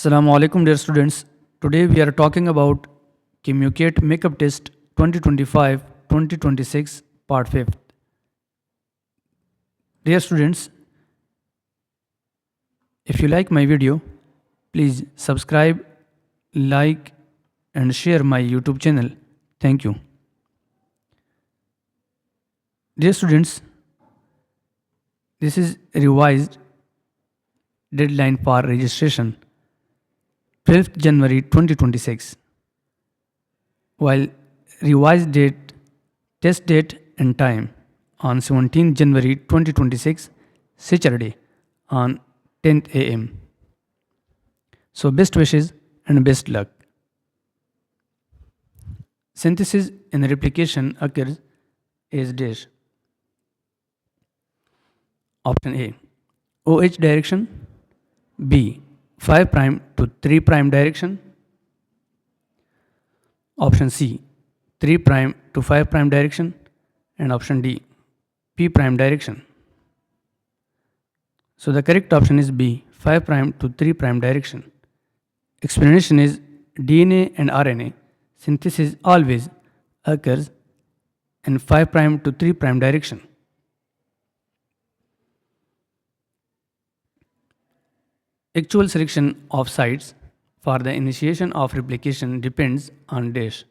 Assalamu alaikum dear students. Today we are talking about KMU-CAT Makeup Test 2025-2026 Part 5th. Dear students, if you like my video, please subscribe, like and share my YouTube channel. Thank you. Dear students, this is a revised deadline for registration 12th January 2026, while revised date, test date and time on 17th January 2026, Saturday on 10th am. So best wishes and best luck. Synthesis and replication occurs as dash. Option A, OH direction. B, 5' to 3' direction. Option C, 3' to 5' direction. And option D, P' direction. So the correct option is B, 5' to 3' direction. Explanation is DNA and RNA synthesis always occurs in 5' to 3' direction. Actual selection of sites for the initiation of replication depends on dash.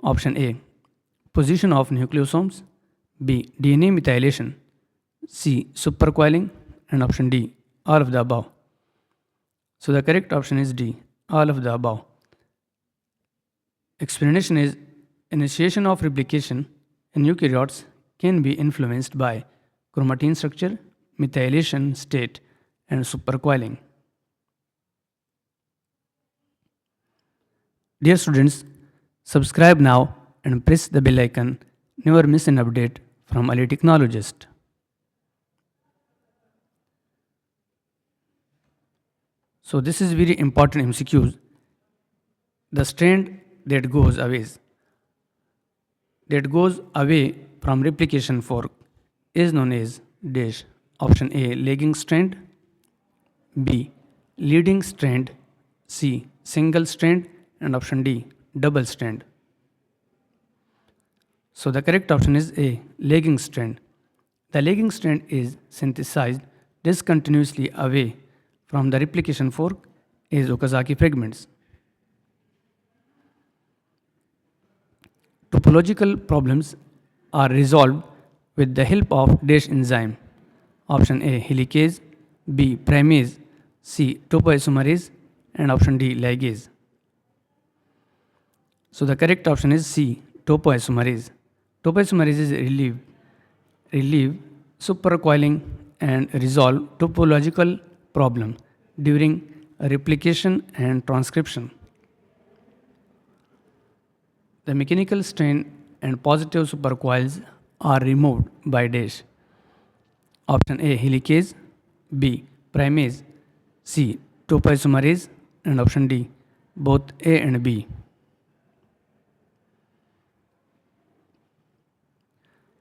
Option A, position of nucleosomes. B, DNA methylation. C, supercoiling. And option D, all of the above. So the correct option is D, all of the above. Explanation is initiation of replication in eukaryotes can be influenced by chromatin structure, methylation state, and supercoiling. Dear students, subscribe now and press the bell icon. Never miss an update from Ali Technologist. So this is very important MCQs. The strand that goes away from replication fork is known as dash. Option A, lagging strand. B, leading strand. C, single strand. And option D, double strand. So the correct option is A, lagging strand. The lagging strand is synthesized discontinuously away from the replication fork as Okazaki fragments. Topological problems are resolved with the help of dash enzyme. Option A, helicase. B, primase. C, topoisomerase. And option D, ligase. So the correct option is C, topoisomerase. Topoisomerase is relieve supercoiling and resolve topological problem during replication and transcription. The mechanical strain and positive supercoils are removed by dash. Option A, helicase. B, primase. C, topoisomerase. And option D, both A and B.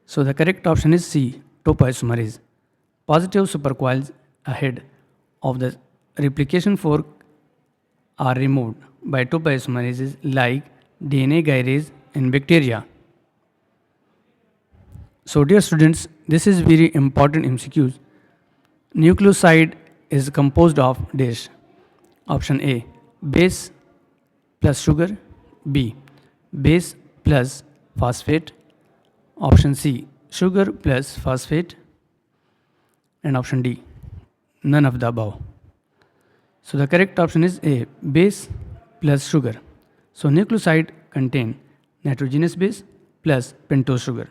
So the correct option is C, topoisomerase. Positive supercoils ahead of the replication fork are removed by topoisomerases like DNA gyrase in bacteria. So dear students, this is very important MCQs. Nucleoside is composed of dash. Option A, base plus sugar. B, base plus phosphate. Option C, sugar plus phosphate. And option D, none of the above. So the correct option is A, base plus sugar. So nucleoside contain nitrogenous base plus pentose sugar.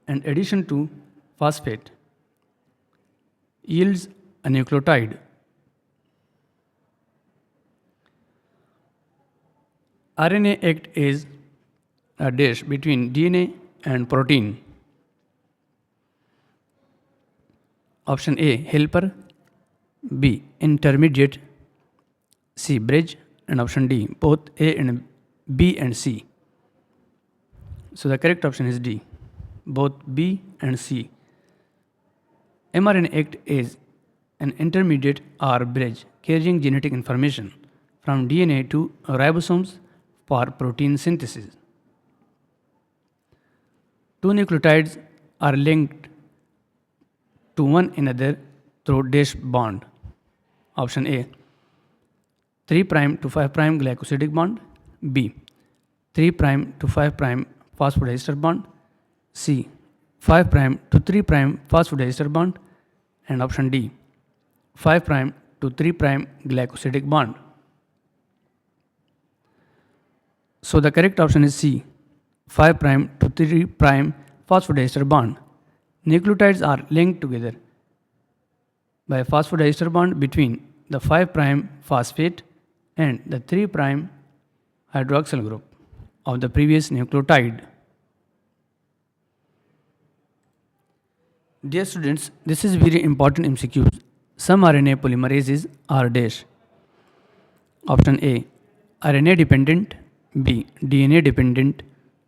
And addition to phosphate yields a nucleotide. RNA acts as a dash between DNA and protein. Option A, helper. B, intermediate. C, bridge. And option D, both A and B and C. So the correct option is D, both B and C. mRNA acts as an intermediate or bridge carrying genetic information from DNA to ribosomes for protein synthesis. Two nucleotides are linked to one another through dash bond. Option A, 3' to 5' glycosidic bond. B, 3' to 5' phosphodiester bond. C, 5' to 3' phosphodiester bond. And option D, 5' to 3' glycosidic bond. So the correct option is C, 5' to 3' phosphodiester bond. Nucleotides are linked together by a phosphodiester bond between the 5' phosphate and the 3' hydroxyl group of the previous nucleotide. Dear students, this is very important MCQs. Some RNA polymerases are dash. Option A, RNA dependent. B, DNA dependent.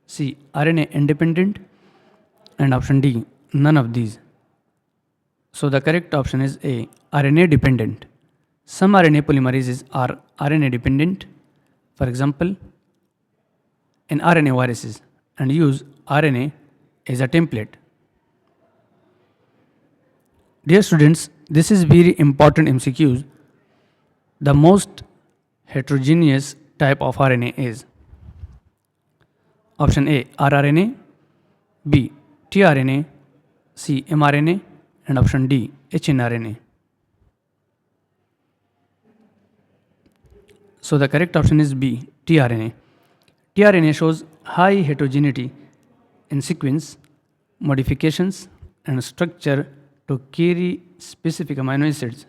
C, RNA independent. And option D, none of these. So the correct option is A, RNA dependent. Some RNA polymerases are RNA dependent. For example, in RNA viruses, and use RNA as a template. Dear students, this is very important MCQs. The most heterogeneous type of RNA is option A, rRNA, B, tRNA, C, mRNA, and option D, hnRNA. So the correct option is B, tRNA. tRNA shows high heterogeneity in sequence, modifications, and structure to carry specific amino acids.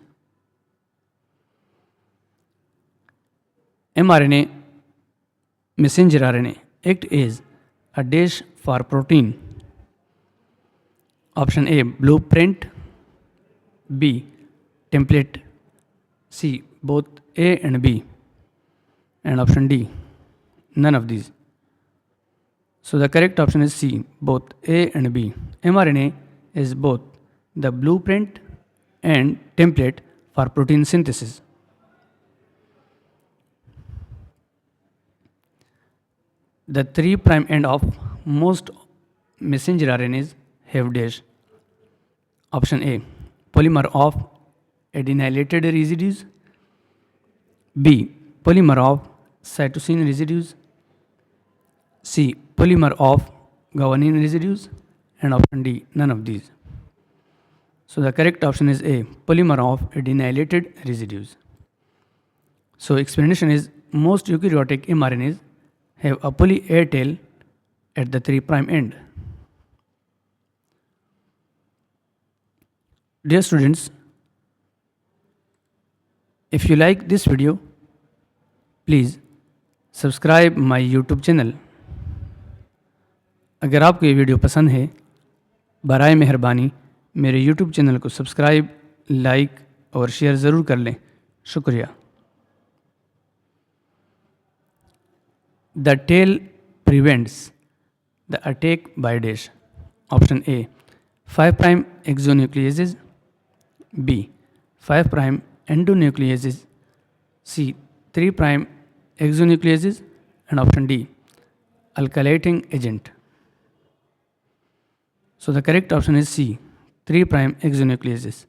mRNA, messenger RNA, act as a dash for protein. Option A, blueprint. B, template. C, both A and B. And option D, none of these. So the correct option is C, both A and B. mRNA is both the blueprint and template for protein synthesis. The 3' end of most messenger RNAs have dash. Option A, polymer of adenylated residues. B, polymer of cytosine residues. C, polymer of guanine residues. And option D, none of these. So the correct option is A, polymer of adenylated residues. So explanation is most eukaryotic mRNAs have a poly A tail at the 3' end. Dear students, if you like this video, please subscribe my YouTube channel. अगर आपको ये video पसंद है, बराए मेहरबानी मेरे YouTube channel को subscribe, like और शेयर ज़रूर कर लें। शुक्रिया। The tail prevents the attack by dash. Option A, 5' exonucleases. B, 5' endonucleases. C, 3' exonucleases, and option D, alkylating agent. So the correct option is C, 3' exonucleases.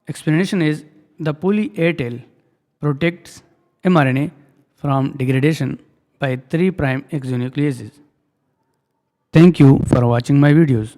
Explanation is the poly A tail protects mRNA from degradation by 3' exonucleases. Thank you for watching my videos.